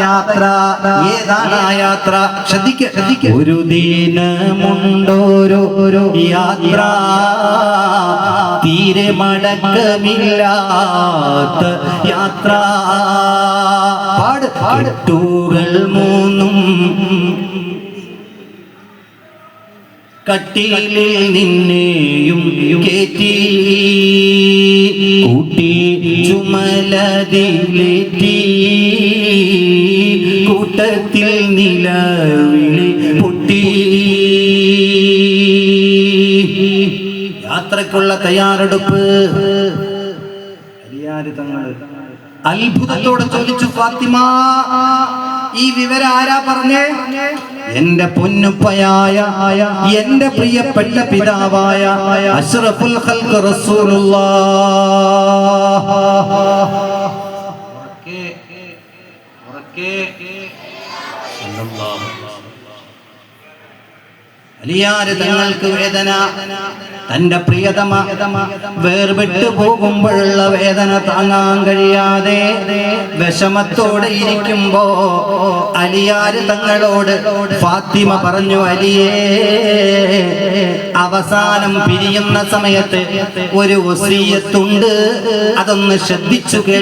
യാത്ര. ഏതാണ് ആ യാത്ര? ശ്രദ്ധിക്ക. ഒരു ദിനമുണ്ടോരോ യാത്ര, തീരെ മടക്കമില്ലാത്ത യാത്ര. കെട്ടുകൾ മൂന്നും കട്ടിലിൽ നിന്നെയും കേറ്റി കൂട്ടി ചുമലതിലേറ്റി കൂട്ടത്തിൽ നിലവിളി പൊട്ടി. യാത്രക്കുള്ള തയ്യാറെടുപ്പ്. അത്ഭുതത്തോടെ ചോദിച്ചു, ഫാത്തിമ, ഈ വിവരം ആരാ പറഞ്ഞേ? എന്റെ പൊന്നുപ്പയായ, എന്റെ പ്രിയപ്പെട്ട പിതാവായ അഷ്റഫുൽ ഖൽഖ് റസൂലുള്ളാഹ്. അലിയാര് തങ്ങൾക്ക് വേദന, തന്റെ പ്രിയതമ വേർപെട്ടു പോകുമ്പോഴുള്ള വേദന താങ്ങാൻ കഴിയാതെ വിഷമത്തോടെ ഇരിക്കുമ്പോ അലിയാര് തങ്ങളോട് ഫാത്തിമ പറഞ്ഞു, അലിയേ, അവസാനം പിരിയുന്ന സമയത്ത് ഒരു വസിയത്തുണ്ട്, അതൊന്ന് ശ്രദ്ധിച്ചു കേൾക്കണം.